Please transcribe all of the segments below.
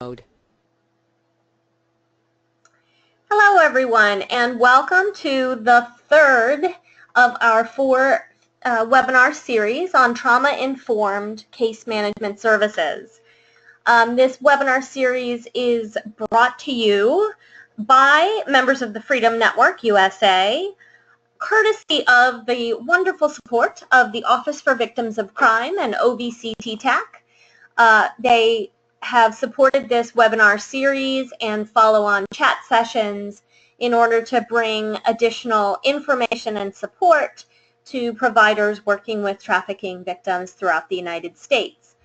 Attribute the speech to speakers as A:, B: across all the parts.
A: mode.
B: Hello everyone, and welcome to the third of our four webinar series on trauma-informed case management services. This webinar series is brought to you by members of the Freedom Network USA, courtesy of the wonderful support of the Office for Victims of Crime and OVCTTAC. They have supported this webinar series and follow-on chat sessions in order to bring additional information and support to providers working with trafficking victims throughout the United States.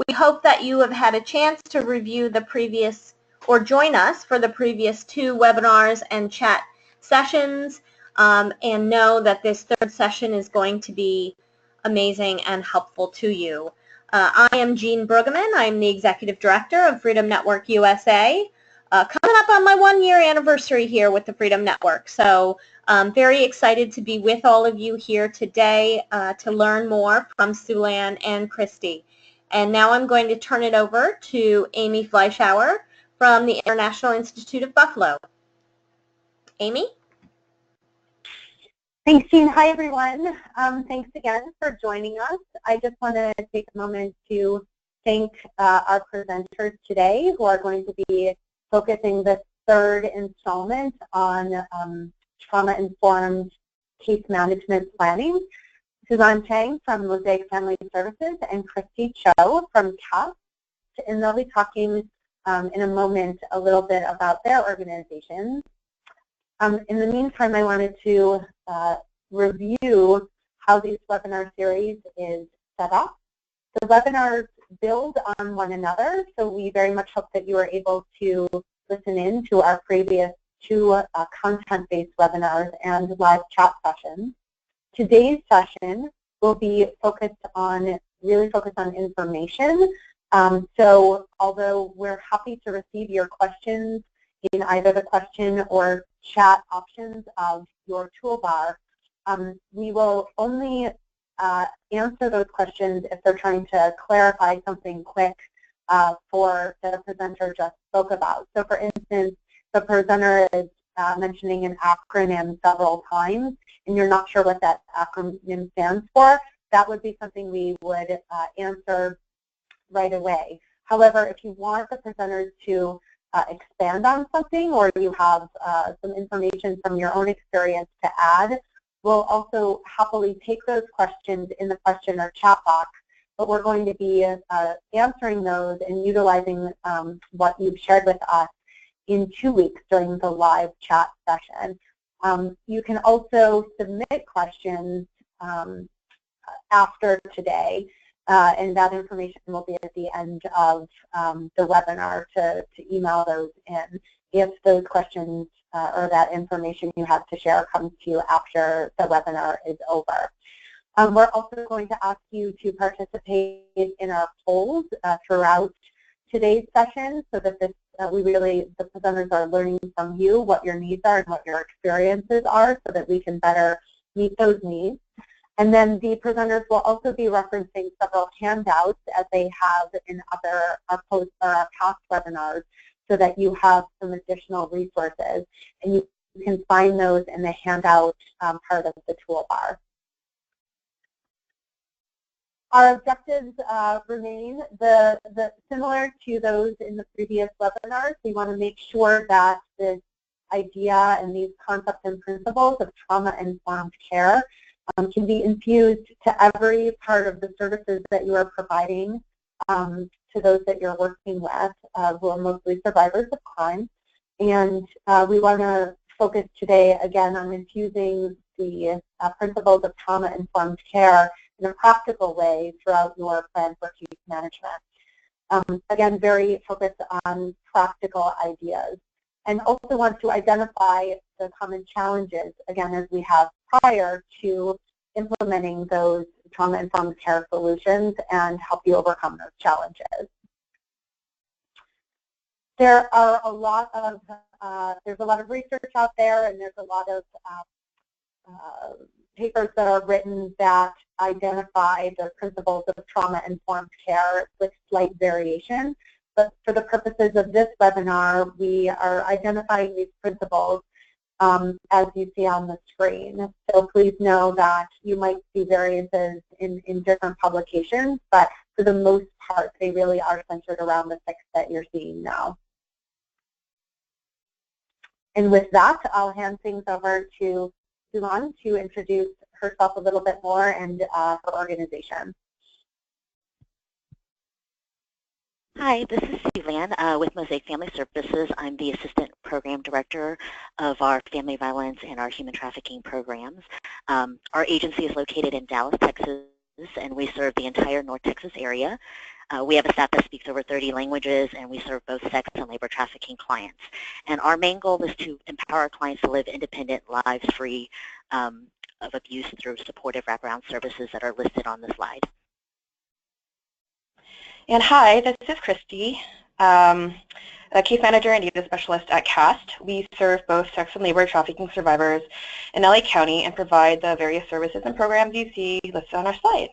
B: We hope that you have had a chance to review the previous or join us for the previous two webinars and chat sessions, and know that this third session is going to be amazing and helpful to you. I am Jean Brueggemann. I'm the Executive Director of Freedom Network USA. Coming up on my 1-year anniversary here with the Freedom Network. So I'm very excited to be with all of you here today to learn more from Sulan and Christy. And now I'm going to turn it over to Amy Fleischauer from the International Institute of Buffalo. Amy?
C: Thanks, Jean. Hi, everyone. Thanks again for joining us. I just want to take a moment to thank our presenters today who are going to be focusing the third installment on trauma-informed case management planning. Suzanne Chang from Mosaic Family Services and Christy Cho from CAST, and they'll be talking in a moment a little bit about their organizations. In the meantime, I wanted to review how this webinar series is set up. The webinars build on one another, so we very much hope that you are able to listen in to our previous two content-based webinars and live chat sessions. Today's session will be really focused on information. So although we're happy to receive your questions in either the question or chat options of your toolbar, we will only answer those questions if they're trying to clarify something quick for the presenter just spoke about. So for instance, the presenter is mentioning an acronym several times and you're not sure what that acronym stands for, that would be something we would answer right away. However, if you want the presenters to expand on something, or you have some information from your own experience to add, we'll also happily take those questions in the question or chat box, but we're going to be answering those and utilizing what you've shared with us in 2 weeks during the live chat session. You can also submit questions after today, and that information will be at the end of the webinar to email those in if those questions or that information you have to share comes to you after the webinar is over. We're also going to ask you to participate in our polls throughout today's session so that the presenters are learning from you what your needs are and what your experiences are so that we can better meet those needs. And then the presenters will also be referencing several handouts as they have in our past webinars so that you have some additional resources. And you can find those in the handout part of the toolbar. Our objectives remain similar to those in the previous webinars. We want to make sure that this idea and these concepts and principles of trauma-informed care can be infused to every part of the services that you are providing to those that you're working with, who are mostly survivors of crime. And we want to focus today, again, on infusing the principles of trauma-informed care in a practical way throughout your plan for case management. Again, very focused on practical ideas. And also want to identify the common challenges, again, as we have prior to implementing those trauma-informed care solutions and help you overcome those challenges. There's a lot of research out there, and there's a lot of papers that are written that identify the principles of trauma-informed care with slight variation. but for the purposes of this webinar, we are identifying these principles as you see on the screen. So please know that you might see variances in different publications, but for the most part, they really are centered around the 6 that you're seeing now. And with that, I'll hand things over to Sulan to introduce herself a little bit more and her organization.
A: Hi, this is Sulan with Mosaic Family Services. I'm the Assistant Program Director of our Family Violence and our Human Trafficking programs. Our agency is located in Dallas, Texas, and we serve the entire North Texas area. We have a staff that speaks over 30 languages, and we serve both sex and labor trafficking clients. And our main goal is to empower our clients to live independent lives free of abuse through supportive wraparound services that are listed on the slide.
D: And hi, this is Christy, a case manager and data specialist at CAST. We serve both sex and labor trafficking survivors in LA County and provide the various services and programs you see listed on our slide.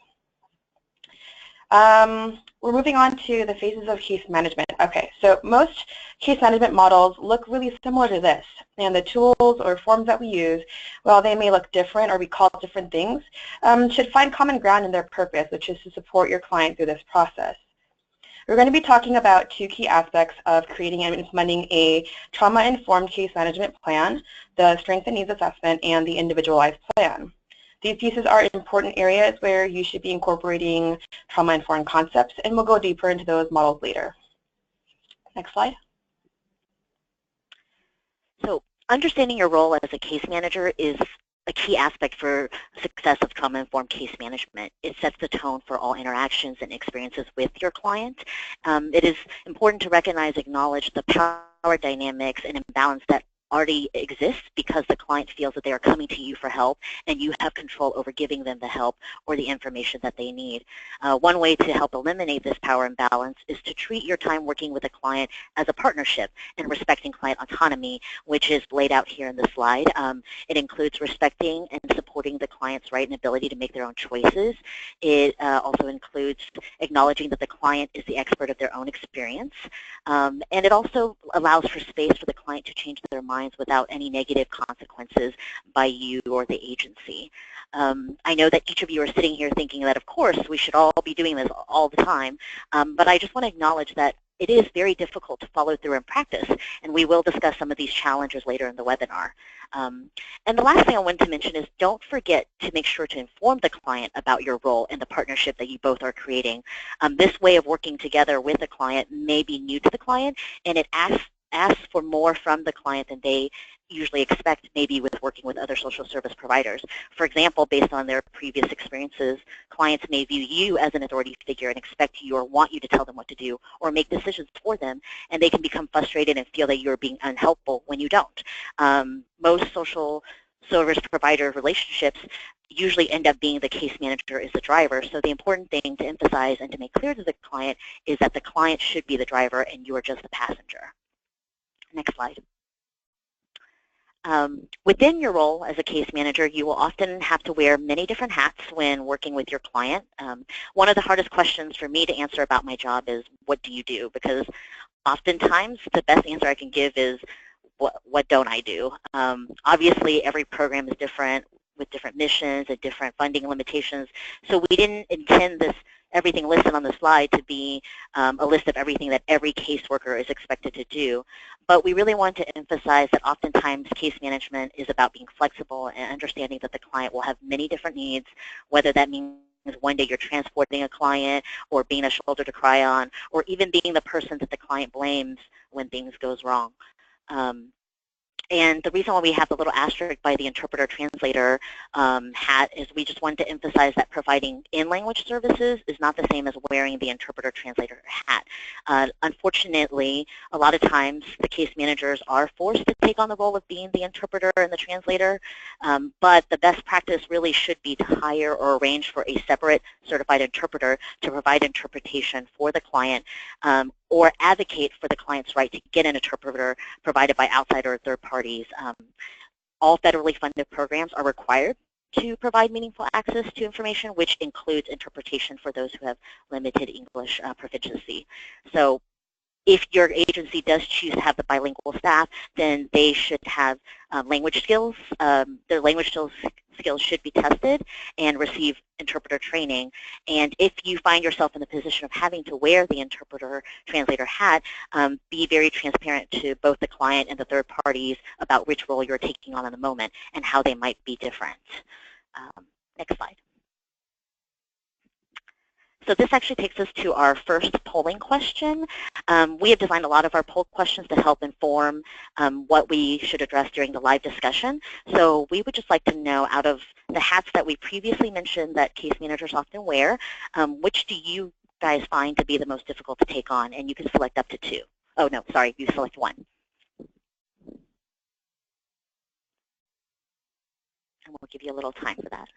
D: We're moving on to the phases of case management. Okay, so most case management models look really similar to this, and the tools or forms that we use, while they may look different or be called different things, should find common ground in their purpose, which is to support your client through this process. We're going to be talking about 2 key aspects of creating and implementing a trauma-informed case management plan, the strengths and needs assessment, and the individualized plan. These pieces are important areas where you should be incorporating trauma-informed concepts, and we'll go deeper into those models later. Next slide.
A: So understanding your role as a case manager is a key aspect for success of trauma-informed case management. It sets the tone for all interactions and experiences with your client. It is important to recognize, acknowledge the power dynamics and imbalance that already exists because the client feels that they are coming to you for help and you have control over giving them the help or the information that they need. One way to help eliminate this power imbalance is to treat your time working with a client as a partnership and respecting client autonomy, which is laid out here in the slide. It includes respecting and supporting the client's right and ability to make their own choices. It also includes acknowledging that the client is the expert of their own experience. And it also allows for space for the client to change their mind without any negative consequences by you or the agency. I know that each of you are sitting here thinking that, of course, we should all be doing this all the time, but I just want to acknowledge that it is very difficult to follow through in practice, and we will discuss some of these challenges later in the webinar. And the last thing I wanted to mention is don't forget to make sure to inform the client about your role and the partnership that you both are creating. This way of working together with a client may be new to the client, and it asks for more from the client than they usually expect, maybe with working with other social service providers. For example, based on their previous experiences, clients may view you as an authority figure and expect you or want you to tell them what to do or make decisions for them, and they can become frustrated and feel that you're being unhelpful when you don't. Most social service provider relationships usually end up being the case manager is the driver, so the important thing to emphasize and to make clear to the client is that the client should be the driver and you are just the passenger. Next slide. Within your role as a case manager, you will often have to wear many different hats when working with your client. One of the hardest questions for me to answer about my job is, what do you do? Because oftentimes the best answer I can give is, what don't I do? Obviously, every program is different with different missions and different funding limitations, so we didn't intend this everything listed on the slide to be a list of everything that every caseworker is expected to do. But we really want to emphasize that oftentimes case management is about being flexible and understanding that the client will have many different needs, whether that means one day you're transporting a client or being a shoulder to cry on, or even being the person that the client blames when things goes wrong. And the reason why we have the little asterisk by the interpreter-translator hat is we just wanted to emphasize that providing in-language services is not the same as wearing the interpreter-translator hat. Unfortunately, a lot of times the case managers are forced to take on the role of being the interpreter and the translator, but the best practice really should be to hire or arrange for a separate certified interpreter to provide interpretation for the client, or advocate for the client's right to get an interpreter provided by outside or third parties. All federally funded programs are required to provide meaningful access to information, which includes interpretation for those who have limited English proficiency. So if your agency does choose to have the bilingual staff, then they should have language skills. Their language skills should be tested and receive interpreter training. And if you find yourself in the position of having to wear the interpreter translator hat, be very transparent to both the client and the third parties about which role you're taking on in the moment and how they might be different. Next slide. So this actually takes us to our first polling question. We have designed a lot of our poll questions to help inform what we should address during the live discussion. So we would just like to know, out of the hats that we previously mentioned that case managers often wear, which do you guys find to be the most difficult to take on? And you can select up to 2. Oh, no, sorry, you select 1. And we'll give you a little time for that.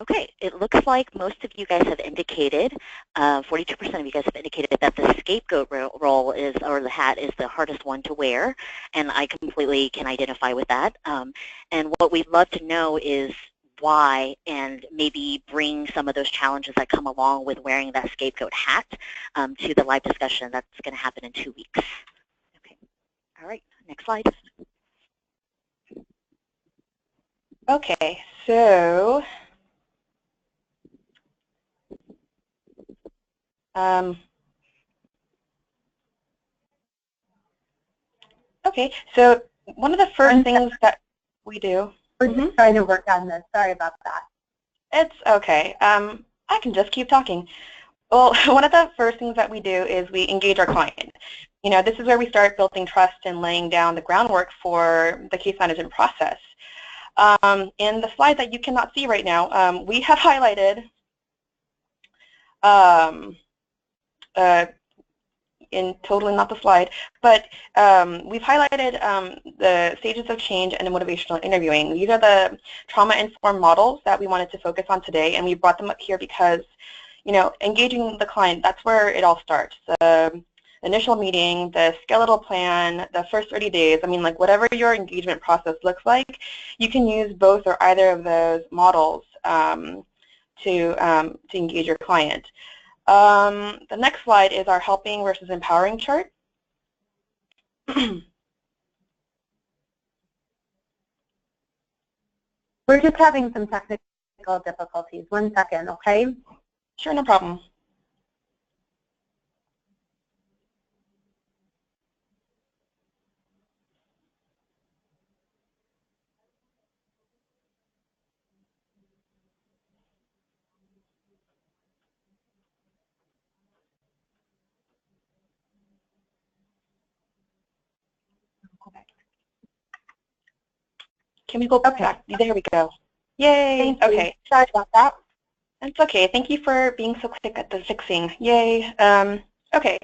A: Okay, it looks like most of you guys have indicated, 42% of you guys have indicated that the scapegoat role is, or the hat is the hardest one to wear, and I completely can identify with that. And what we'd love to know is why, and maybe bring some of those challenges that come along with wearing that scapegoat hat to the live discussion that's going to happen in 2 weeks. Okay, all right, next slide.
D: Okay, so okay, so one of the first things that we do.
C: We're just trying to work on this. Sorry about that.
D: It's okay. I can just keep talking. Well, one of the first things that we do is we engage our client. You know, this is where we start building trust and laying down the groundwork for the case management process. In the slide that you cannot see right now, we have highlighted in totally not the slide, but we've highlighted the stages of change and the motivational interviewing. These are the trauma-informed models that we wanted to focus on today, and we brought them up here because, you know, engaging the client, that's where it all starts. The initial meeting, the skeletal plan, the first 30 days, I mean, like whatever your engagement process looks like, you can use both or either of those models to engage your client. The next slide is our helping versus empowering chart.
C: We're just having some technical difficulties. 1 second, okay?
D: Sure, no problem. Can we go back? There we go. Yay. Okay.
C: Sorry about that.
D: That's okay. Thank you for being so quick at the fixing. Yay. Okay.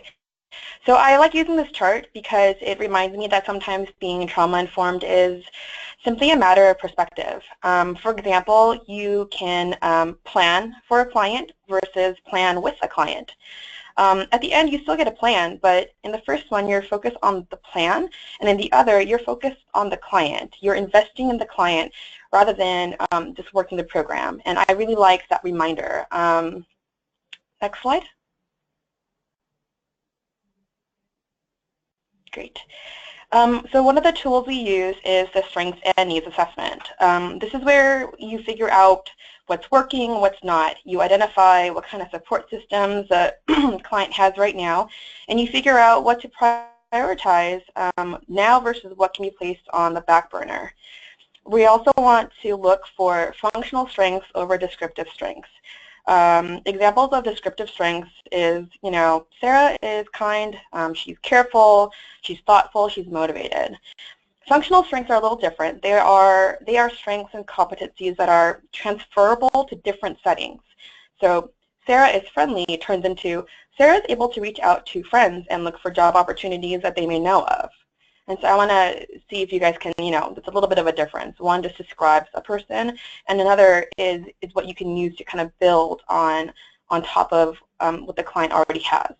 D: So I like using this chart because it reminds me that sometimes being trauma-informed is simply a matter of perspective. For example, you can plan for a client versus plan with a client. At the end, you still get a plan, but in the first one, you're focused on the plan, and in the other, you're focused on the client. You're investing in the client rather than just working the program, and I really like that reminder. Next slide. Great. So one of the tools we use is the strengths and needs assessment. This is where you figure out what's working, what's not. You identify what kind of support systems the client has right now, and you figure out what to prioritize now versus what can be placed on the back burner. We also want to look for functional strengths over descriptive strengths. Examples of descriptive strengths is, you know, Sarah is kind, she's careful, she's thoughtful, she's motivated. Functional strengths are a little different. They are strengths and competencies that are transferable to different settings. So Sarah is friendly turns into Sarah is able to reach out to friends and look for job opportunities that they may know of. And so I want to see if you guys can, it's a little bit of a difference. One just describes a person, and another is what you can use to kind of build on top of what the client already has.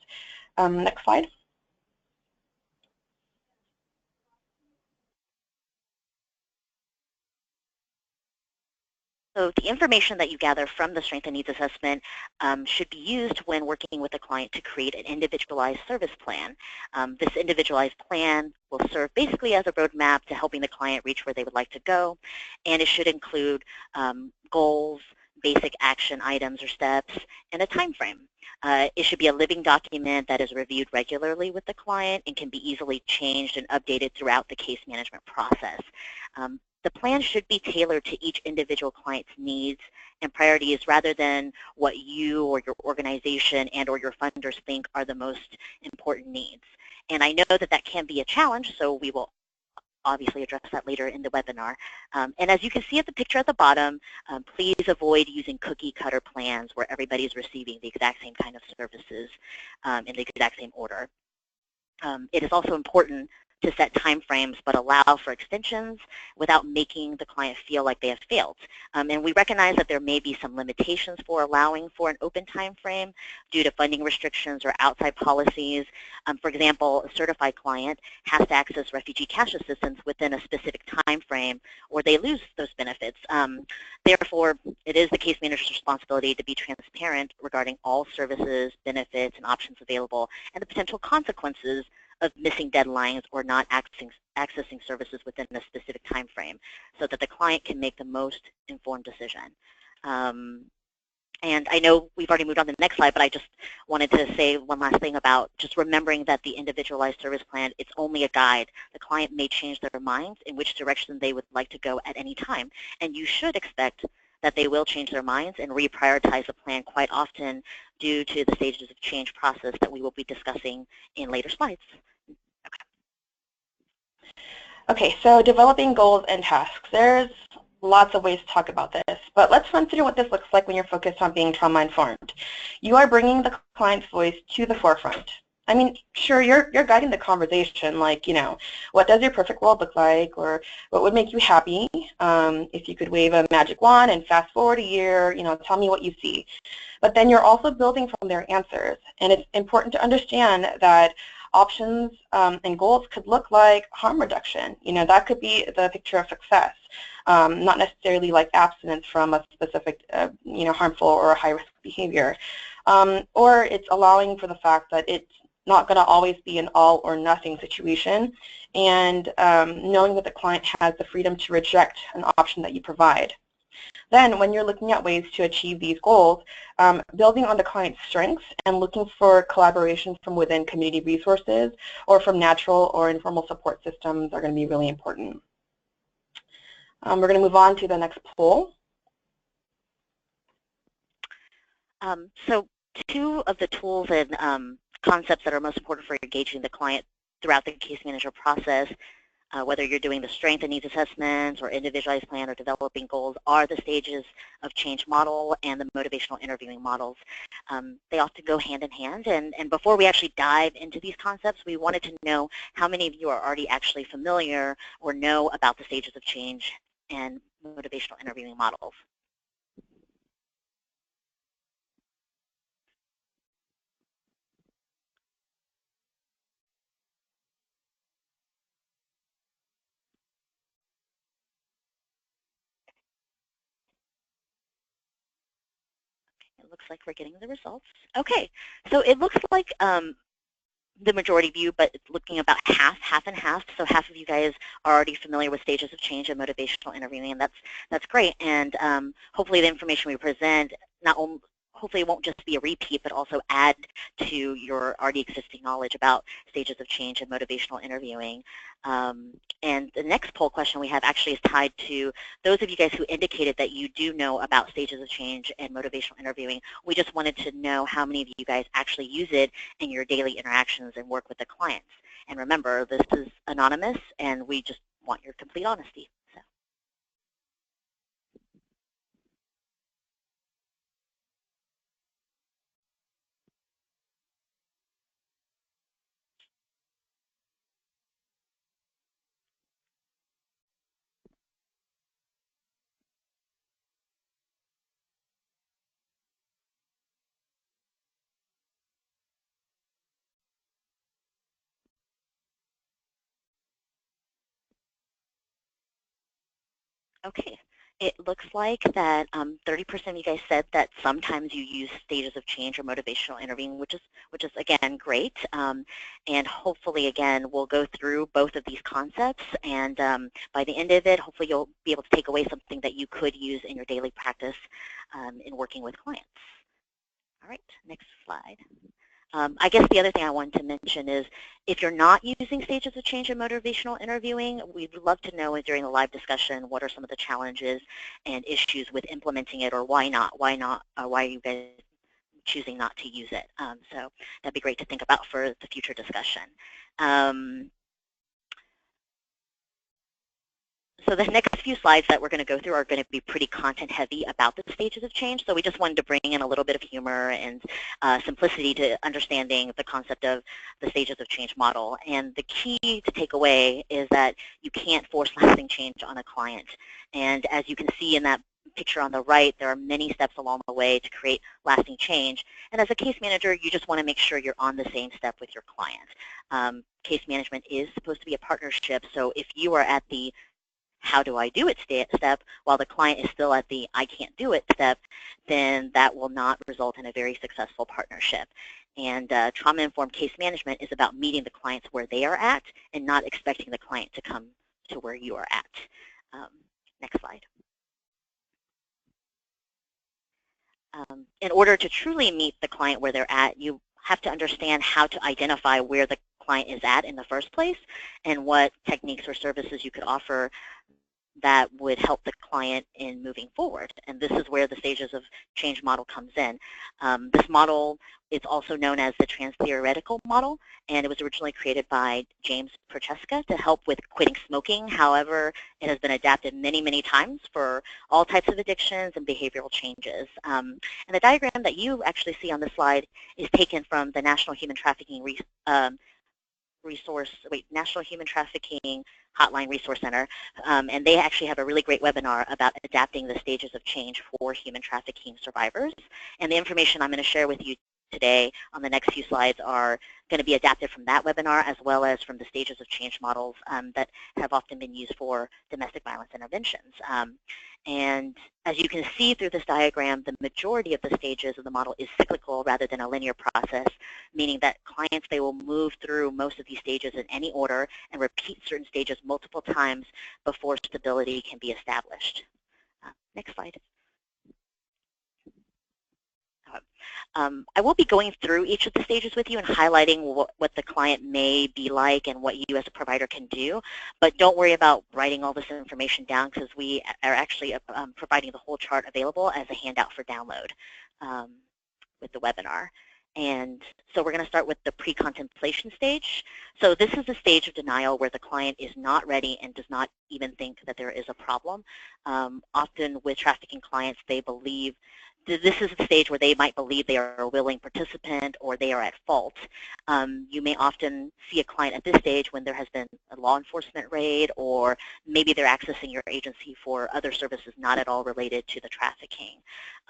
D: Next slide.
A: So the information that you gather from the Strength and Needs Assessment should be used when working with a client to create an individualized service plan. This individualized plan will serve basically as a roadmap to helping the client reach where they would like to go, and it should include goals, basic action items or steps, and a time frame. It should be a living document that is reviewed regularly with the client and can be easily changed and updated throughout the case management process. The plan should be tailored to each individual client's needs and priorities rather than what you or your organization and or your funders think are the most important needs. And I know that that can be a challenge, so we will obviously address that later in the webinar. And as you can see at the picture at the bottom, please avoid using cookie cutter plans where everybody's receiving the exact same kind of services in the exact same order. It is also important to set time frames but allow for extensions without making the client feel like they have failed. And we recognize that there may be some limitations for allowing for an open time frame due to funding restrictions or outside policies. For example, a certified client has to access refugee cash assistance within a specific time frame or they lose those benefits. Therefore, it is the case manager's responsibility to be transparent regarding all services, benefits, and options available and the potential consequences of missing deadlines or not accessing services within a specific time frame so that the client can make the most informed decision. And I know we've already moved on to the next slide, but I just wanted to say one last thing about just remembering that the individualized service plan, it's only a guide. The client may change their minds in which direction they would like to go at any time. And you should expect that they will change their minds and reprioritize the plan quite often due to the stages of change process that we will be discussing in later slides.
D: Okay, so developing goals and tasks. There's lots of ways to talk about this, but let's run through what this looks like when you're focused on being trauma-informed. You are bringing the client's voice to the forefront. I mean, sure, you're guiding the conversation, like, what does your perfect world look like, or what would make you happy? If you could wave a magic wand and fast forward a year, tell me what you see. But then you're also building from their answers, and it's important to understand that options and goals could look like harm reduction. That could be the picture of success, not necessarily like abstinence from a specific, harmful or high-risk behavior. Or it's allowing for the fact that it's not going to always be an all or nothing situation, and knowing that the client has the freedom to reject an option that you provide. Then when you're looking at ways to achieve these goals, building on the client's strengths and looking for collaboration from within community resources or from natural or informal support systems are going to be really important. We're going to move on to the next poll.
A: So two of the tools and concepts that are most important for engaging the client throughout the case manager process, whether you're doing the strength and needs assessments or individualized plan or developing goals, are the stages of change model and the motivational interviewing models. They often go hand in hand, and before we actually dive into these concepts, we wanted to know how many of you are already actually familiar or know about the stages of change and motivational interviewing models. It looks like we're getting the results. Okay, so it looks like the majority of you, but it's looking about half and half. So half of you guys are already familiar with stages of change and motivational interviewing, and that's great. And hopefully the information we present not only hopefully it won't just be a repeat, but also add to your already existing knowledge about stages of change and motivational interviewing. And the next poll question we have actually is tied to those of you guys who indicated that you do know about stages of change and motivational interviewing. We just wanted to know how many of you guys actually use it in your daily interactions and work with the clients. And remember, this is anonymous, and we just want your complete honesty. So. Okay. It looks like that 30% of you guys said that sometimes you use stages of change or motivational interviewing, which is again great. And hopefully, again, we'll go through both of these concepts, and by the end of it, hopefully you'll be able to take away something that you could use in your daily practice in working with clients. All right, next slide. I guess the other thing I wanted to mention is if you're not using stages of change in motivational interviewing, we'd love to know during the live discussion what are some of the challenges and issues with implementing it, or why are you guys choosing not to use it. So that'd be great to think about for the future discussion. So the next few slides that we're going to go through are going to be pretty content heavy about the stages of change. So we just wanted to bring in a little bit of humor and simplicity to understanding the concept of the stages of change model. And the key to take away is that you can't force lasting change on a client. And as you can see in that picture on the right, there are many steps along the way to create lasting change. And as a case manager, you just want to make sure you're on the same step with your client. Case management is supposed to be a partnership. So if you are at the how do I do it step, while the client is still at the I can't do it step, then that will not result in a very successful partnership. And trauma-informed case management is about meeting the clients where they are at and not expecting the client to come to where you are at. Next slide. In order to truly meet the client where they're at, you have to understand how to identify where the client is at in the first place and what techniques or services you could offer that would help the client in moving forward. And this is where the stages of change model comes in. This model is also known as the trans-theoretical model, and it was originally created by James Prochaska to help with quitting smoking. However, it has been adapted many, many times for all types of addictions and behavioral changes. And the diagram that you actually see on this slide is taken from the National Human Trafficking National Human Trafficking Hotline Resource Center, and they actually have a really great webinar about adapting the stages of change for human trafficking survivors. And the information I'm going to share with you today on the next few slides are going to be adapted from that webinar as well as from the stages of change models that have often been used for domestic violence interventions. And as you can see through this diagram, the majority of the stages of the model is cyclical rather than a linear process, meaning that clients, they will move through most of these stages in any order and repeat certain stages multiple times before stability can be established. Next slide. I will be going through each of the stages with you and highlighting what the client may be like and what you as a provider can do. But don't worry about writing all this information down because we are actually providing the whole chart available as a handout for download with the webinar. And so we're going to start with the pre-contemplation stage. So this is the stage of denial where the client is not ready and does not even think that there is a problem. Often with trafficking clients, they believe this is the stage where they might believe they are a willing participant or they are at fault. You may often see a client at this stage when there has been a law enforcement raid, or maybe they're accessing your agency for other services not at all related to the trafficking.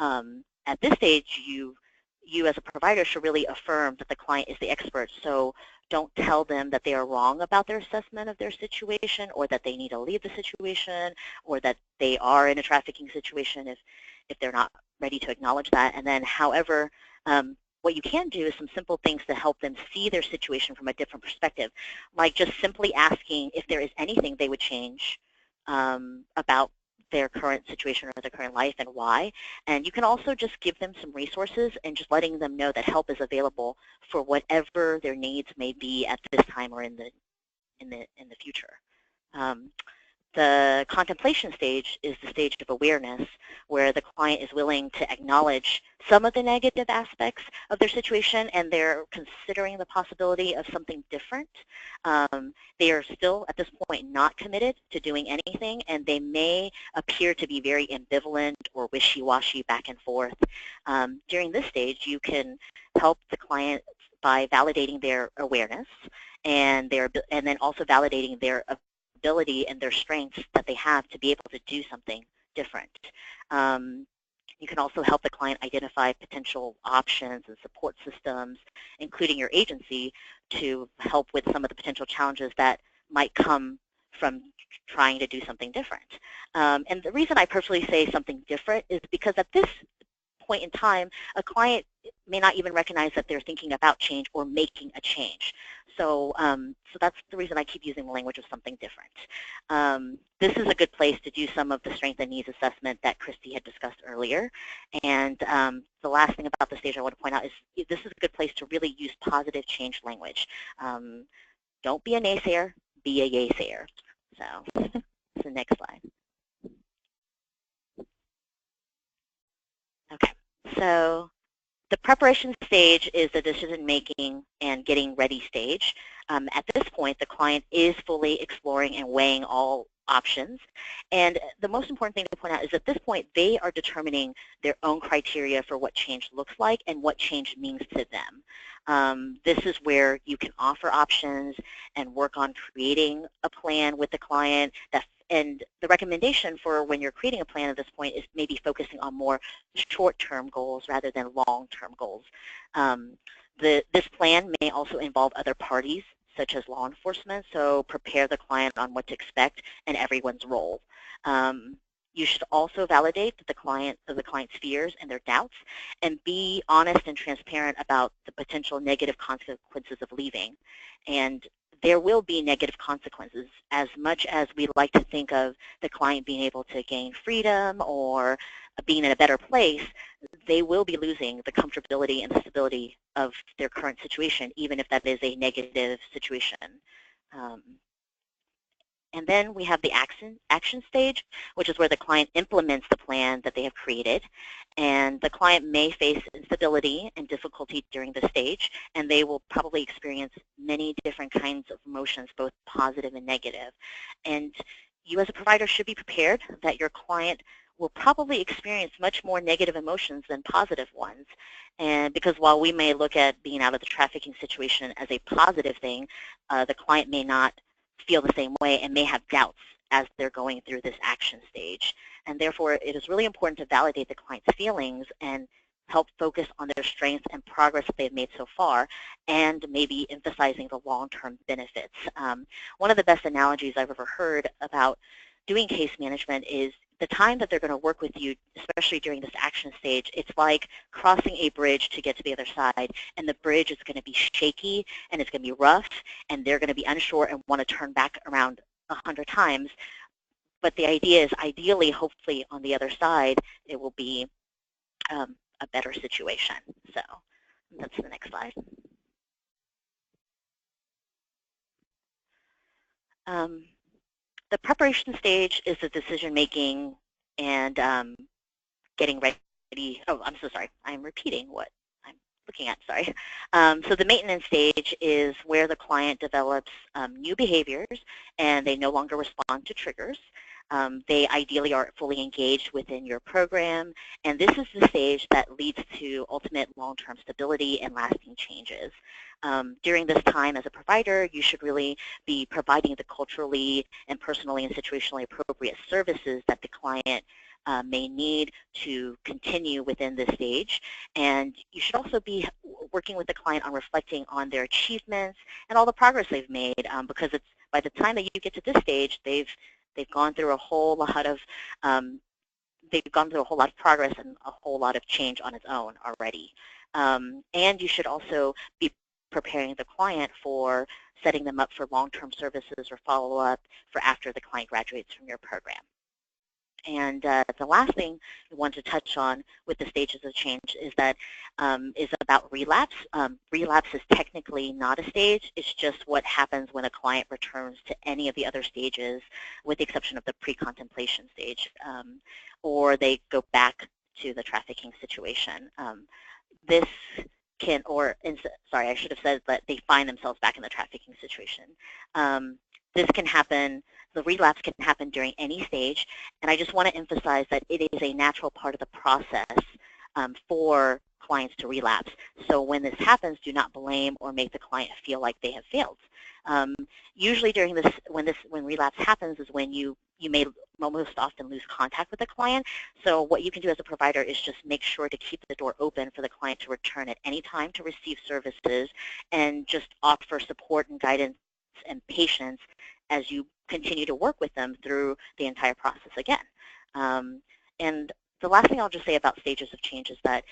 A: At this stage, you as a provider should really affirm that the client is the expert. So don't tell them that they are wrong about their assessment of their situation, or that they need to leave the situation, or that they are in a trafficking situation if they're not ready to acknowledge that. And then, however, what you can do is some simple things to help them see their situation from a different perspective, like just simply asking if there is anything they would change about their current situation or their current life and why. And you can also just give them some resources and just letting them know that help is available for whatever their needs may be at this time or in the future. The contemplation stage is the stage of awareness, where the client is willing to acknowledge some of the negative aspects of their situation and they're considering the possibility of something different. They are still, at this point, not committed to doing anything, and they may appear to be very ambivalent or wishy-washy back and forth. During this stage, you can help the client by validating their awareness and then also validating their ability and their strengths that they have to be able to do something different. You can also help the client identify potential options and support systems, including your agency, to help with some of the potential challenges that might come from trying to do something different. And the reason I purposely say something different is because at this point in time, a client may not even recognize that they're thinking about change or making a change. So, so that's the reason I keep using the language of something different. This is a good place to do some of the strength and needs assessment that Christy had discussed earlier. And the last thing about the stage I want to point out is this is a good place to really use positive change language. Don't be a naysayer, be a yaysayer. So, the next slide. Okay, so the preparation stage is the decision-making and getting ready stage. At this point, the client is fully exploring and weighing all options. And the most important thing to point out is at this point, they are determining their own criteria for what change looks like and what change means to them. This is where you can offer options and work on creating a plan with the client that. And the recommendation for when you're creating a plan at this point is maybe focusing on more short-term goals rather than long-term goals. This plan may also involve other parties, such as law enforcement, so prepare the client on what to expect and everyone's role. You should also validate the client's fears and their doubts, and be honest and transparent about the potential negative consequences of leaving. And there will be negative consequences. As much as we like to think of the client being able to gain freedom or being in a better place, they will be losing the comfortability and the stability of their current situation, even if that is a negative situation. And then we have the action stage, which is where the client implements the plan that they have created. And the client may face instability and difficulty during this stage, and they will probably experience many different kinds of emotions, both positive and negative. And you as a provider should be prepared that your client will probably experience much more negative emotions than positive ones. And because while we may look at being out of the trafficking situation as a positive thing, the client may not feel the same way and may have doubts as they're going through this action stage. And therefore, it is really important to validate the client's feelings and help focus on their strengths and progress that they've made so far, and maybe emphasizing the long-term benefits. One of the best analogies I've ever heard about doing case management is the time that they're going to work with you, especially during this action stage. It's like crossing a bridge to get to the other side, and the bridge is going to be shaky and it's going to be rough, and they're going to be unsure and want to turn back around 100 times. But the idea is, ideally, hopefully, on the other side, it will be a better situation. So that's the next slide. The preparation stage is the decision-making and getting ready. Oh, I'm so sorry. I'm repeating what I'm looking at, sorry. So the maintenance stage is where the client develops new behaviors and they no longer respond to triggers. They ideally are fully engaged within your program, and this is the stage that leads to ultimate long-term stability and lasting changes. During this time as a provider, you should really be providing the culturally and personally and situationally appropriate services that the client may need to continue within this stage. And you should also be working with the client on reflecting on their achievements and all the progress they've made, because it's by the time that you get to this stage, they've gone through a whole lot of progress and a whole lot of change on its own already. And you should also be preparing the client for setting them up for long-term services or follow-up for after the client graduates from your program. And the last thing we want to touch on with the stages of change is that is about relapse. Relapse is technically not a stage. It's just what happens when a client returns to any of the other stages, with the exception of the pre-contemplation stage, or they go back to the trafficking situation. This can, sorry, I should have said that they find themselves back in the trafficking situation. This can happen, the relapse can happen during any stage, and I just want to emphasize that it is a natural part of the process for clients to relapse. So when this happens, do not blame or make the client feel like they have failed. Usually during this, when relapse happens, is when you may most often lose contact with the client. So what you can do as a provider is just make sure to keep the door open for the client to return at any time to receive services, and just offer support and guidance and patience as you continue to work with them through the entire process again. And the last thing I'll just say about stages of change is that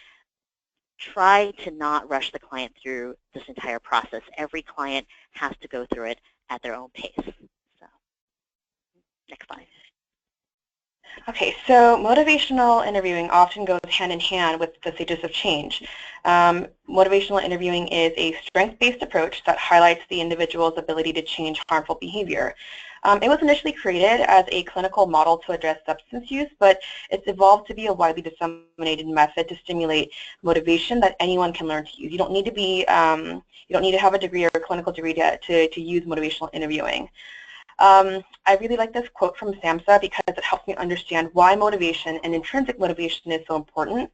A: try to not rush the client through this entire process. Every client has to go through it at their own pace. So, next slide.
D: Okay, so motivational interviewing often goes hand in hand with the stages of change. Motivational interviewing is a strength-based approach that highlights the individual's ability to change harmful behavior. It was initially created as a clinical model to address substance use, but it's evolved to be a widely disseminated method to stimulate motivation that anyone can learn to use. You don't need to be, you don't need to have a degree or a clinical degree to use motivational interviewing. I really like this quote from SAMHSA because it helps me understand why motivation and intrinsic motivation is so important.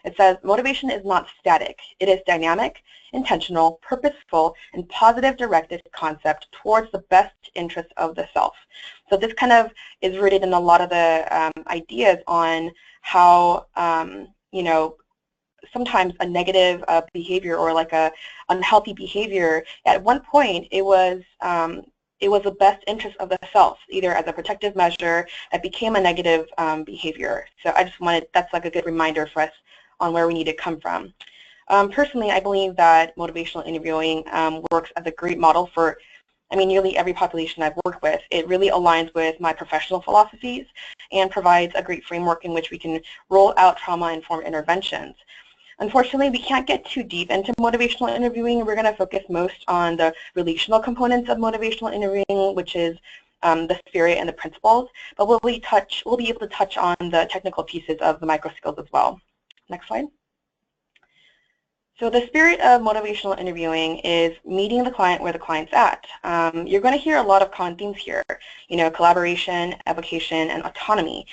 D: It says, motivation is not static. It is dynamic, intentional, purposeful, and positive directed concept towards the best interest of the self. So this kind of is rooted in a lot of the ideas on how, you know, sometimes a negative behavior or like a unhealthy behavior, at one point it was the best interest of the self, either as a protective measure that became a negative behavior. So I just wanted, that's like a good reminder for us on where we need to come from. Personally, I believe that motivational interviewing works as a great model for, I mean, nearly every population I've worked with. It really aligns with my professional philosophies and provides a great framework in which we can roll out trauma-informed interventions. Unfortunately, we can't get too deep into motivational interviewing. We're going to focus most on the relational components of motivational interviewing, which is the spirit and the principles, but we'll be able to touch on the technical pieces of the micro skills as well. Next slide. So the spirit of motivational interviewing is meeting the client where the client's at. You're going to hear a lot of common themes here, you know, collaboration, evocation, and autonomy.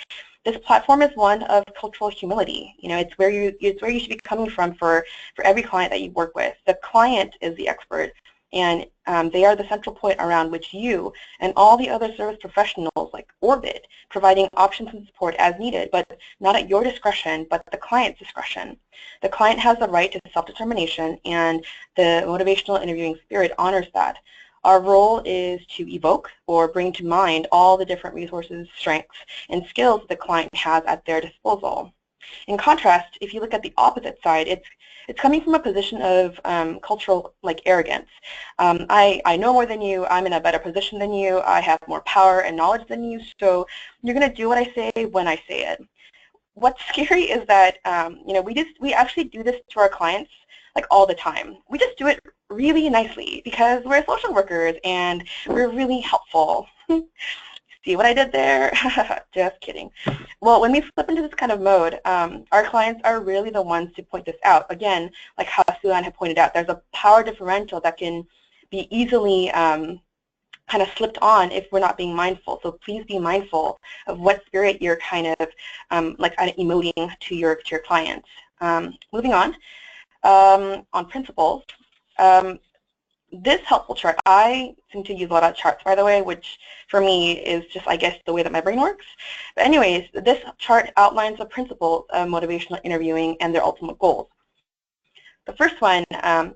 D: This platform is one of cultural humility. You know, it's where you should be coming from for every client that you work with. The client is the expert, and they are the central point around which you and all the other service professionals like orbit, providing options and support as needed, but not at your discretion, but the client's discretion. The client has the right to self-determination, and the motivational interviewing spirit honors that. Our role is to evoke or bring to mind all the different resources, strengths, and skills the client has at their disposal. In contrast, if you look at the opposite side, it's coming from a position of cultural arrogance. I know more than you, I'm in a better position than you, I have more power and knowledge than you, so you're going to do what I say when I say it. What's scary is that you know, we actually do this to our clients like all the time. We just do it really nicely because we're social workers and we're really helpful. See what I did there? Just kidding. Well, when we flip into this kind of mode, our clients are really the ones to point this out. Again, like how Sulan had pointed out, there's a power differential that can be easily kind of slipped on if we're not being mindful. So please be mindful of what spirit you're kind of emoting to your clients. Moving on principles. This helpful chart, I seem to use a lot of charts, by the way, which for me is just, I guess, the way that my brain works. But anyways, this chart outlines the principles of motivational interviewing and their ultimate goals. The first one,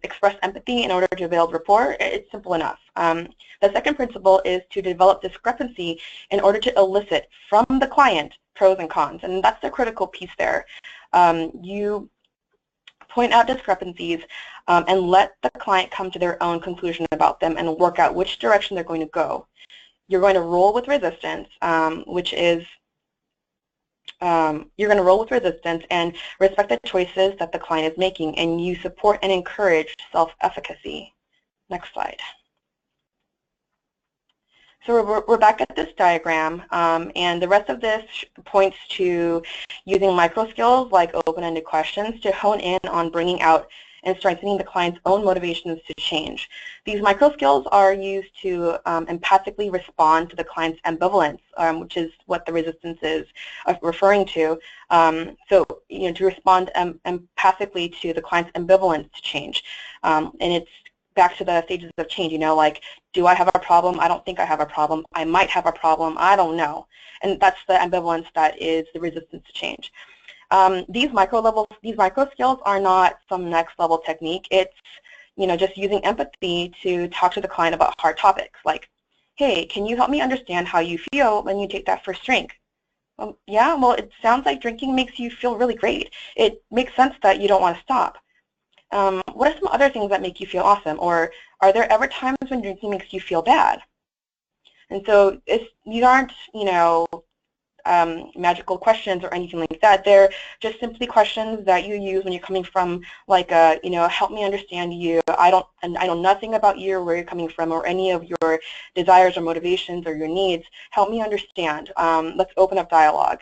D: express empathy in order to build rapport. It's simple enough. The second principle is to develop discrepancy in order to elicit from the client pros and cons, and that's the critical piece there. You point out discrepancies and let the client come to their own conclusion about them and work out which direction they're going to go. You're going to roll with resistance, which is you're going to roll with resistance and respect the choices that the client is making, and you support and encourage self-efficacy. Next slide. So we're back at this diagram, and the rest of this points to using micro skills like open-ended questions to hone in on bringing out and strengthening the client's own motivations to change. These micro skills are used to empathically respond to the client's ambivalence, which is what the resistance is referring to. So, you know, to respond empathically to the client's ambivalence to change, and it's back to the stages of change, you know, like, do I have a problem? I don't think I have a problem. I might have a problem. I don't know. And that's the ambivalence that is the resistance to change. These micro skills are not some next level technique. It's, you know, just using empathy to talk to the client about hard topics like, hey, can you help me understand how you feel when you take that first drink? Yeah, well, it sounds like drinking makes you feel really great. It makes sense that you don't want to stop. What are some other things that make you feel awesome? Or are there ever times when drinking makes you feel bad? And so these aren't, magical questions or anything like that. They're just simply questions that you use when you're coming from like a, help me understand you. I know nothing about you or where you're coming from or any of your desires or motivations or your needs. Help me understand. Let's open up dialogue.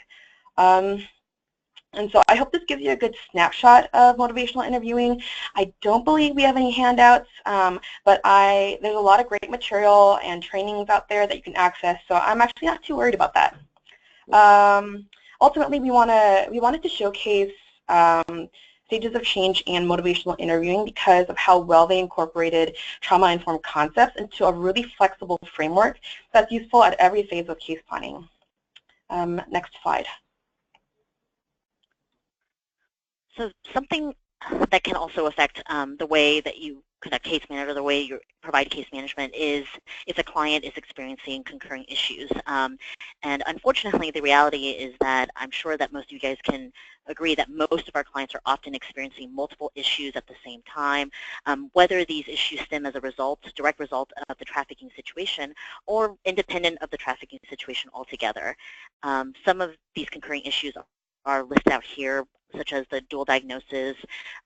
D: And so I hope this gives you a good snapshot of motivational interviewing. I don't believe we have any handouts, but there's a lot of great material and trainings out there that you can access, so I'm actually not too worried about that. Ultimately, we wanted to showcase stages of change and motivational interviewing because of how well they incorporated trauma-informed concepts into a really flexible framework that's useful at every phase of case planning. Next slide.
A: So something that can also affect the way that you conduct case management, or the way you provide case management, is if a client is experiencing concurring issues. And unfortunately, the reality is that I'm sure that most of you guys can agree that most of our clients are often experiencing multiple issues at the same time, whether these issues stem as a direct result of the trafficking situation or independent of the trafficking situation altogether. Some of these concurring issues are listed out here, such as the dual diagnosis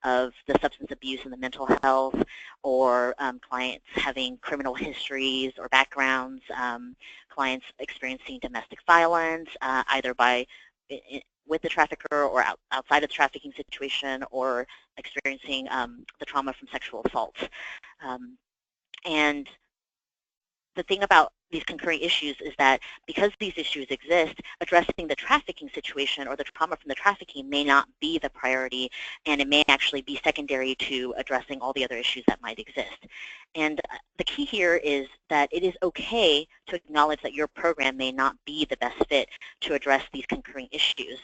A: of the substance abuse and the mental health, or clients having criminal histories or backgrounds, clients experiencing domestic violence, either with the trafficker or outside of the trafficking situation, or experiencing the trauma from sexual assault. And the thing about these concurring issues is that because these issues exist, addressing the trafficking situation or the trauma from the trafficking may not be the priority, and it may actually be secondary to addressing all the other issues that might exist. And the key here is that it is okay to acknowledge that your program may not be the best fit to address these concurring issues,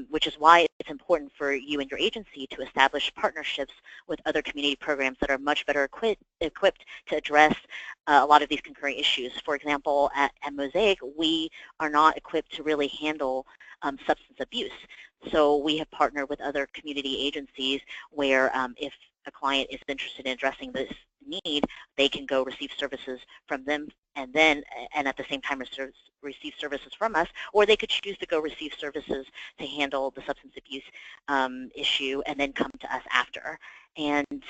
A: which is why it's important for you and your agency to establish partnerships with other community programs that are much better equipped to address a lot of these concurring issues. For example, at Mosaic, we are not equipped to really handle substance abuse. So we have partnered with other community agencies where if a client is interested in addressing this need, they can go receive services from them and at the same time receive services from us, or they could choose to go receive services to handle the substance abuse issue and then come to us after. And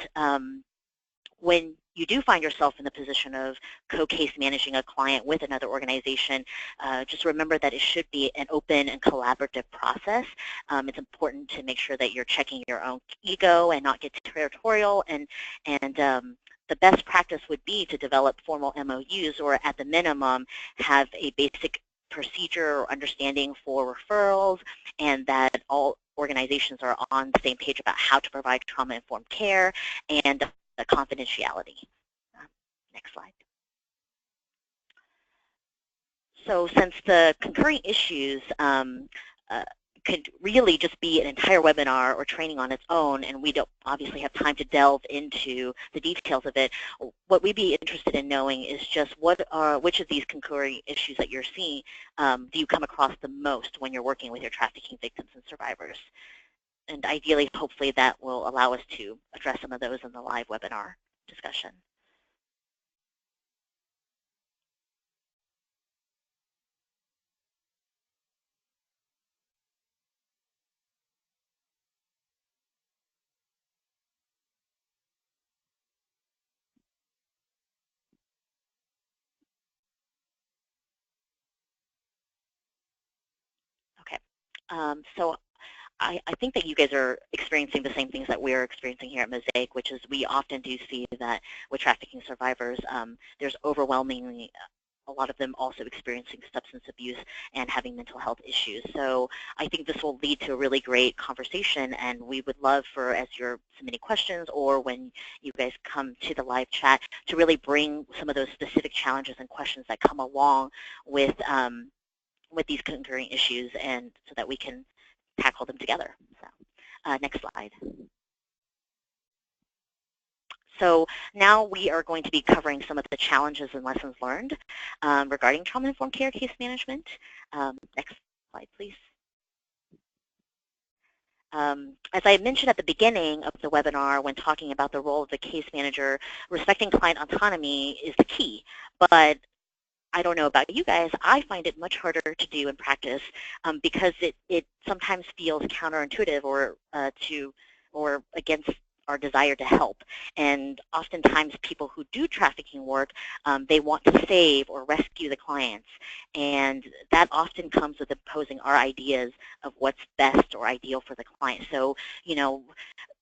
A: when you do find yourself in the position of co-case managing a client with another organization, just remember that it should be an open and collaborative process. It's important to make sure that you're checking your own ego and not get territorial, and the best practice would be to develop formal MOUs, or at the minimum have a basic procedure or understanding for referrals, and that all organizations are on the same page about how to provide trauma-informed care and the confidentiality. Next slide. So since the concurring issues could really just be an entire webinar or training on its own, and we don't obviously have time to delve into the details of it, what we'd be interested in knowing is just which of these concurring issues that you're seeing do you come across the most when you're working with your trafficking victims and survivors? And ideally, hopefully, that will allow us to address some of those in the live webinar discussion. Okay, so I think that you guys are experiencing the same things that we're experiencing here at Mosaic, which is we often do see that with trafficking survivors, there's overwhelmingly a lot of them also experiencing substance abuse and having mental health issues. So I think this will lead to a really great conversation, and we would love for, as you're submitting questions or when you guys come to the live chat, to really bring some of those specific challenges and questions that come along with these concurring issues, and so that we can tackle them together. So, next slide. So now we are going to be covering some of the challenges and lessons learned regarding trauma-informed care case management. Next slide, please. As I mentioned at the beginning of the webinar when talking about the role of the case manager, respecting client autonomy is the key. But I don't know about you guys, I find it much harder to do in practice because it sometimes feels counterintuitive or against our desire to help. And oftentimes people who do trafficking work, they want to save or rescue the clients. And that often comes with opposing our ideas of what's best or ideal for the client. So, you know,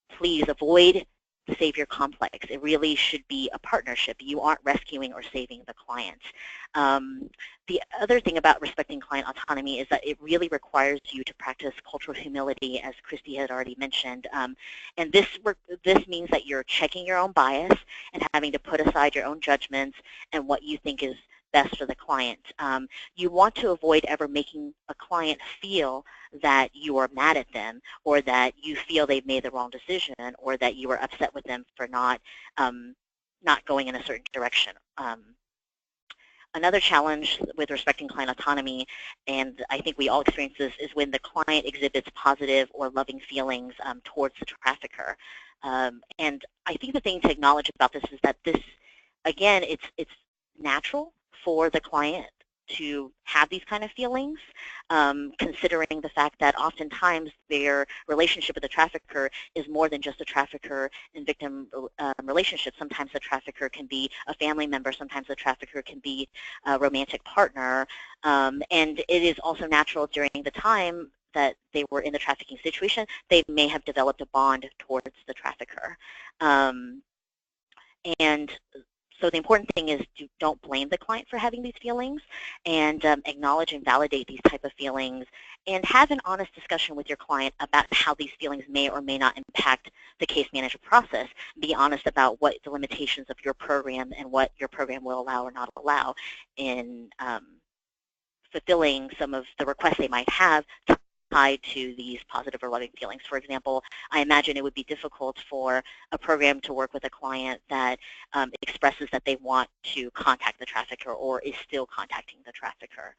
A: please avoid the savior complex. It really should be a partnership. You aren't rescuing or saving the client. The other thing about respecting client autonomy is that it really requires you to practice cultural humility, as Christy had already mentioned. And this means that you're checking your own bias and having to put aside your own judgments and what you think is best for the client. You want to avoid ever making a client feel that you are mad at them or that you feel they've made the wrong decision or that you are upset with them for not going in a certain direction. Another challenge with respecting client autonomy, and I think we all experience this, is when the client exhibits positive or loving feelings towards the trafficker. And I think the thing to acknowledge about this is that this, again, it's natural for the client to have these kind of feelings, considering the fact that oftentimes their relationship with the trafficker is more than just a trafficker and victim relationship. Sometimes the trafficker can be a family member, sometimes the trafficker can be a romantic partner, and it is also natural during the time that they were in the trafficking situation, they may have developed a bond towards the trafficker. And so the important thing is don't blame the client for having these feelings, and acknowledge and validate these type of feelings, and have an honest discussion with your client about how these feelings may or may not impact the case management process. Be honest about what the limitations of your program and what your program will allow or not allow in fulfilling some of the requests they might have tied to these positive or loving feelings. For example, I imagine it would be difficult for a program to work with a client that expresses that they want to contact the trafficker or is still contacting the trafficker.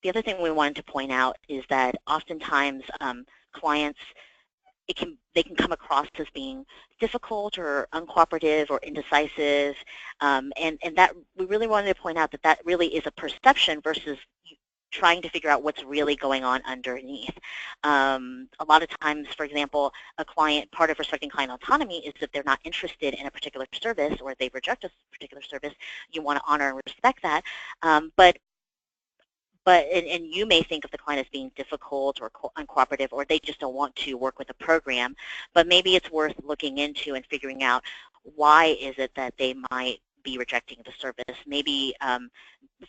A: The other thing we wanted to point out is that oftentimes clients, they can come across as being difficult or uncooperative or indecisive, and that we really wanted to point out that that really is a perception versus trying to figure out what's really going on underneath. A lot of times, for example, part of respecting client autonomy is if they're not interested in a particular service or they reject a particular service, you want to honor and respect that. And you may think of the client as being difficult or uncooperative, or they just don't want to work with a program, but maybe it's worth looking into and figuring out why is it that they might be rejecting the service. Maybe,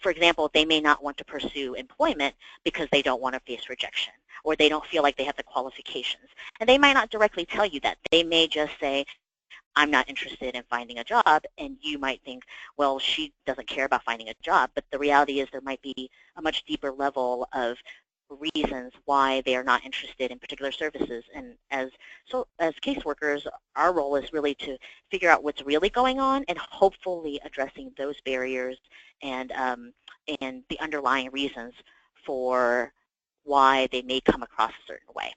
A: for example, they may not want to pursue employment because they don't want to face rejection, or they don't feel like they have the qualifications. And they might not directly tell you that. They may just say, I'm not interested in finding a job, and you might think, well, she doesn't care about finding a job, but the reality is there might be a much deeper level of reasons why they are not interested in particular services. And as caseworkers, our role is really to figure out what's really going on and hopefully addressing those barriers and the underlying reasons for why they may come across a certain way.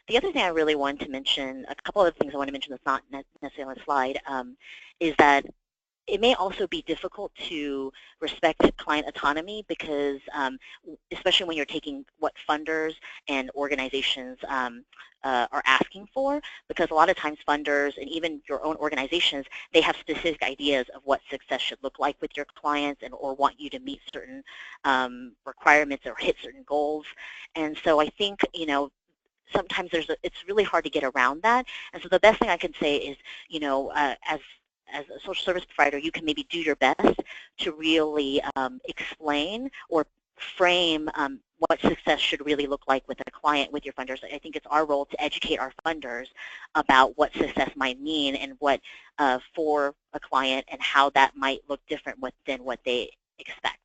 A: The other thing I really wanted to mention, a couple of things I want to mention that's not necessarily on the slide, is that it may also be difficult to respect client autonomy because, especially when you're taking what funders and organizations are asking for, because a lot of times funders and even your own organizations, they have specific ideas of what success should look like with your clients or want you to meet certain requirements or hit certain goals. And so I think, you know, sometimes it's really hard to get around that. And so the best thing I can say is, you know, as a social service provider, you can maybe do your best to really explain or frame what success should really look like with a client, with your funders. I think it's our role to educate our funders about what success might mean and what for a client and how that might look different than what they expect.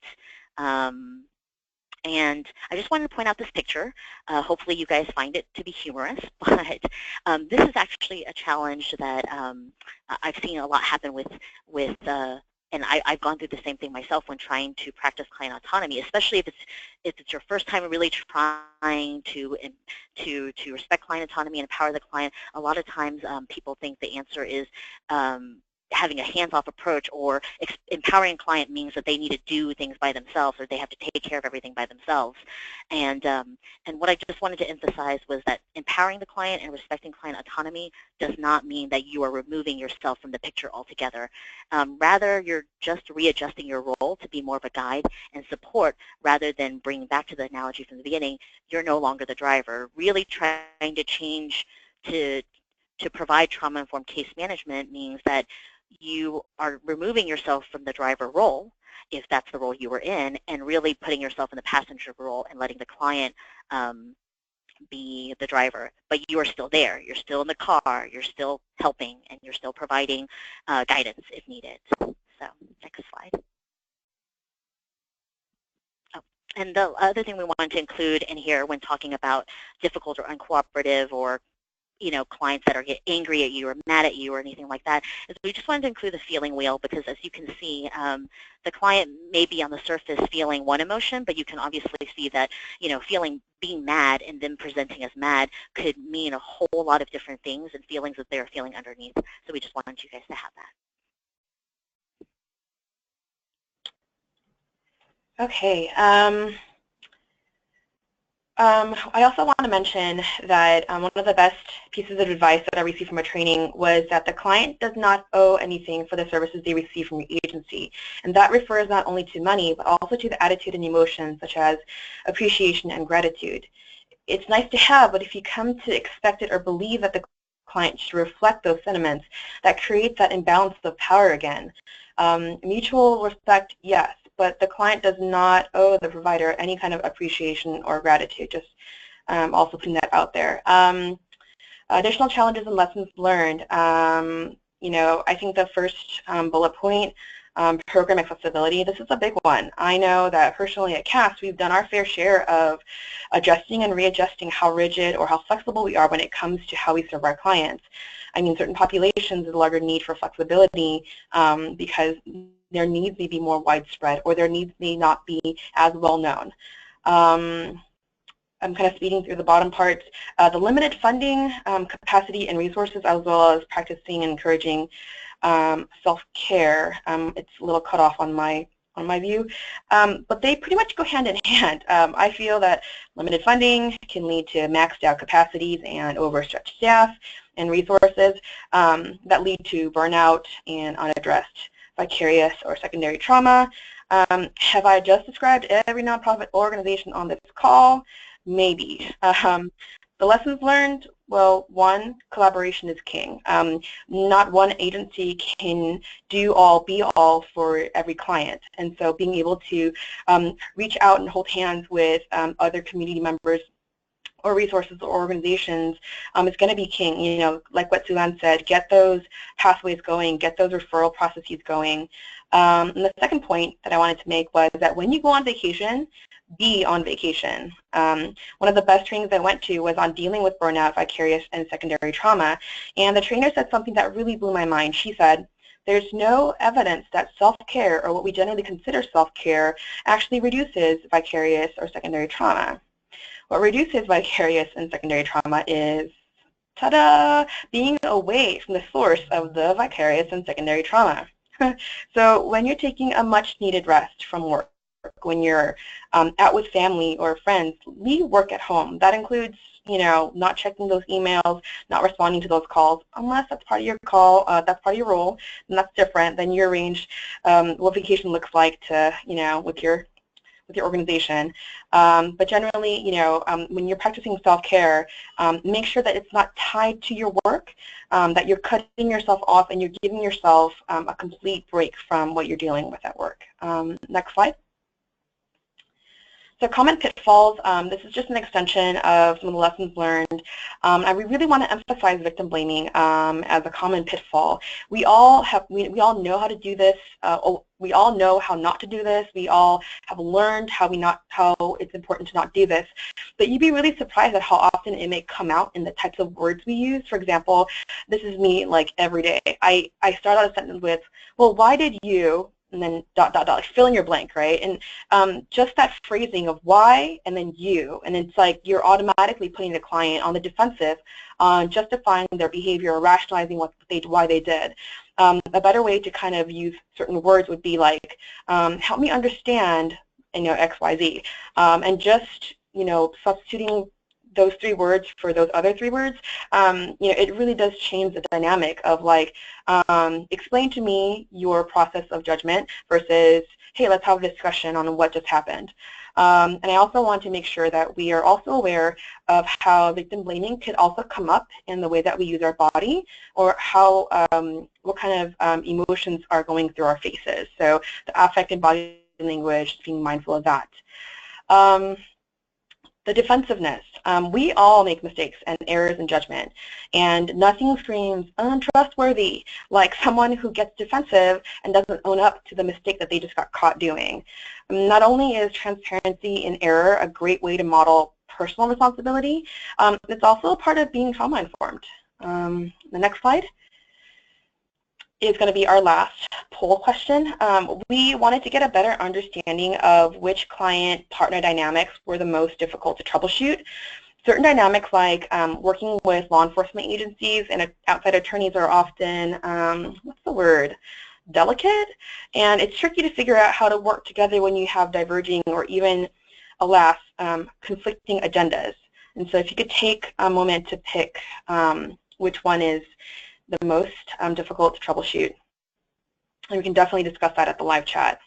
A: And I just wanted to point out this picture. Hopefully you guys find it to be humorous, but this is actually a challenge that I've seen a lot happen with and I've gone through the same thing myself when trying to practice client autonomy, especially if it's your first time really trying to respect client autonomy and empower the client. A lot of times people think the answer is having a hands-off approach, or empowering a client means that they need to do things by themselves, or they have to take care of everything by themselves. And what I just wanted to emphasize was that empowering the client and respecting client autonomy does not mean that you are removing yourself from the picture altogether. Rather, you're just readjusting your role to be more of a guide and support, rather than bringing back to the analogy from the beginning, you're no longer the driver. Really trying to change to provide trauma-informed case management means that you are removing yourself from the driver role, if that's the role you were in, and really putting yourself in the passenger role and letting the client be the driver. But you are still there. You're still in the car. You're still helping, and you're still providing guidance if needed. So next slide. Oh, and the other thing we wanted to include in here when talking about difficult or uncooperative, or clients that are get angry at you or mad at you or anything like that, is we just wanted to include the feeling wheel, because as you can see, the client may be on the surface feeling one emotion, but you can obviously see that, being mad and then presenting as mad could mean a whole lot of different things and feelings that they're feeling underneath. So we just wanted you guys to have that.
D: Okay. I also want to mention that one of the best pieces of advice that I received from a training was that the client does not owe anything for the services they receive from your agency. And that refers not only to money, but also to the attitude and emotions, such as appreciation and gratitude. It's nice to have, but if you come to expect it or believe that the client should reflect those sentiments, that creates that imbalance of power again. Mutual respect, yes, but the client does not owe the provider any kind of appreciation or gratitude. Just also putting that out there. Additional challenges and lessons learned. I think the first bullet point, program accessibility, this is a big one. I know that personally at CAST, we've done our fair share of adjusting and readjusting how rigid or how flexible we are when it comes to how we serve our clients. I mean, certain populations have a larger need for flexibility because their needs may be more widespread, or their needs may not be as well known. I'm kind of speeding through the bottom parts. The limited funding, capacity, and resources, as well as practicing and encouraging self-care. It's a little cut off on my view, but they pretty much go hand in hand. I feel that limited funding can lead to maxed out capacities and overstretched staff and resources that lead to burnout and unaddressed vicarious or secondary trauma. Have I just described every nonprofit organization on this call? Maybe. The lessons learned, well, one, collaboration is king. Not one agency can do all, be all for every client. And so being able to reach out and hold hands with other community members or resources or organizations is going to be king. Like what Suzanne said, get those pathways going, get those referral processes going. And the second point that I wanted to make was that when you go on vacation, be on vacation. One of the best trainings I went to was on dealing with burnout, vicarious, and secondary trauma. And the trainer said something that really blew my mind. She said, there's no evidence that self-care, or what we generally consider self-care, actually reduces vicarious or secondary trauma. What reduces vicarious and secondary trauma is, ta-da, being away from the source of the vicarious and secondary trauma. So when you're taking a much-needed rest from work, when you're out with family or friends, leave work at home. That includes, not checking those emails, not responding to those calls, unless that's part of your call, that's part of your role, and that's different. Then you arrange what vacation looks like to, with your organization. But generally, when you're practicing self-care, make sure that it's not tied to your work, that you're cutting yourself off and you're giving yourself a complete break from what you're dealing with at work. Next slide. So common pitfalls, this is just an extension of some of the lessons learned. And we really want to emphasize victim blaming as a common pitfall. We all know how to do this. We all know how not to do this. We all have learned how it's important to not do this. But you'd be really surprised at how often it may come out in the types of words we use. For example, this is me like every day. I start out a sentence with, well, why did you, and then ... like fill in your blank, right? And just that phrasing of why and then you, and it's like you're automatically putting the client on the defensive on justifying their behavior or rationalizing why they did. A better way to kind of use certain words would be like, help me understand, X, Y, Z, and just, substituting those 3 words for those other 3 words, it really does change the dynamic of like, explain to me your process of judgment versus, hey, let's have a discussion on what just happened. And I also want to make sure that we are also aware of how victim blaming could also come up in the way that we use our body, or how, what kind of emotions are going through our faces. So the affect and body language, being mindful of that. The defensiveness. We all make mistakes and errors in judgment, and nothing screams untrustworthy like someone who gets defensive and doesn't own up to the mistake that they just got caught doing. Not only is transparency in error a great way to model personal responsibility, it's also a part of being trauma-informed. The next slide is going to be our last poll question. We wanted to get a better understanding of which client-partner dynamics were the most difficult to troubleshoot. Certain dynamics like working with law enforcement agencies and outside attorneys are often, what's the word, delicate, and it's tricky to figure out how to work together when you have diverging or even, alas, conflicting agendas. And so if you could take a moment to pick which one is the most difficult to troubleshoot. And we can definitely discuss that at the live chat.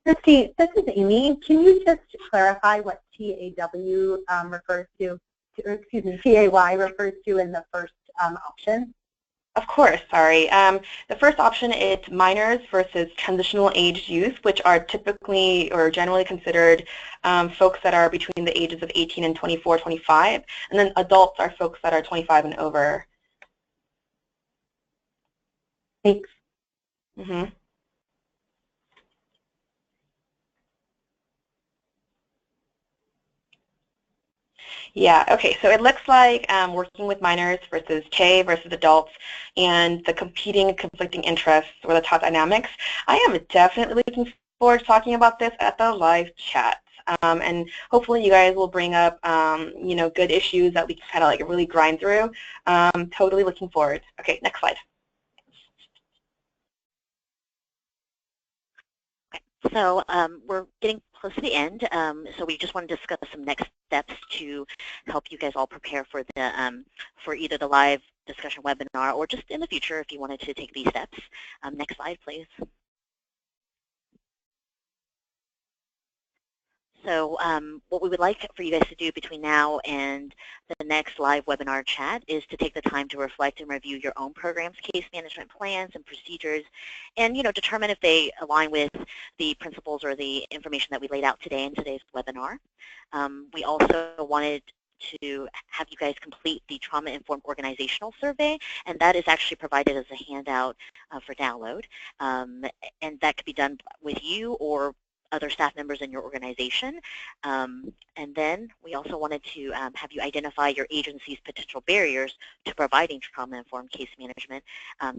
C: Christy, this is Amy. Can you just clarify what TAW refers to, or excuse me, TAY refers to in the first option?
D: Of course, sorry. The first option is minors versus transitional age youth, which are typically or generally considered folks that are between the ages of 18 and 24, 25. And then adults are folks that are 25 and over.
C: Thanks.
D: Mm-hmm. Yeah, okay, so it looks like working with minors versus K versus adults and the competing, conflicting interests or the top dynamics. I am definitely looking forward to talking about this at the live chat. And hopefully you guys will bring up, good issues that we can kind of like really grind through. Totally looking forward. Okay, next slide.
A: So we're getting close to the end, so we just want to discuss some next steps to help you guys all prepare for the for either the live discussion webinar or just in the future if you wanted to take these steps. Next slide, please. So what we would like for you guys to do between now and the next live webinar chat is to take the time to reflect and review your own program's case management plans and procedures and, determine if they align with the principles or the information that we laid out today in today's webinar. We also wanted to have you guys complete the trauma-informed organizational survey, and that is actually provided as a handout for download. And that could be done with you or other staff members in your organization. And then we also wanted to have you identify your agency's potential barriers to providing trauma-informed case management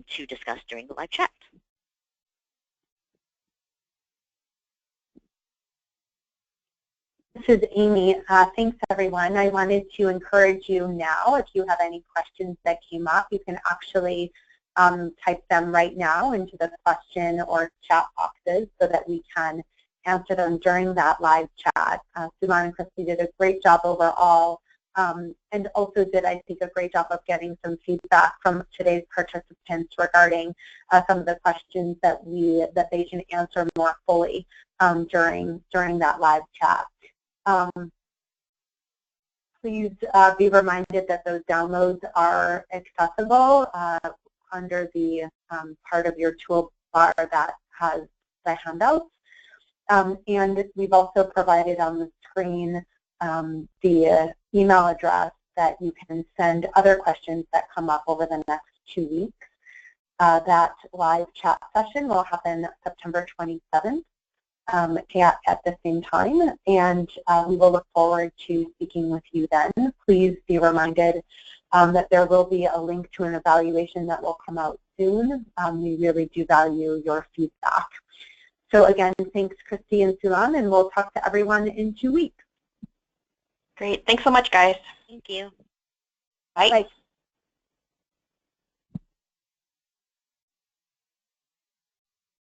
A: to discuss during the live chat.
C: This is Amy. Thanks, everyone. I wanted to encourage you now, if you have any questions that came up, you can actually type them right now into the question or chat boxes so that we can answer them during that live chat. Suman and Christy did a great job overall, and also did, I think, a great job of getting some feedback from today's participants regarding some of the questions that they can answer more fully during that live chat. Please be reminded that those downloads are accessible under the part of your toolbar that has the handouts. And we've also provided on the screen the email address that you can send other questions that come up over the next 2 weeks. That live chat session will happen September 27th at the same time, and we will look forward to speaking with you then. Please be reminded that there will be a link to an evaluation that will come out soon. We really do value your feedback. So again, thanks Christy and Sulan, and we'll talk to everyone in 2 weeks.
D: Great. Thanks so much, guys.
A: Thank you.
D: Bye.
C: Bye.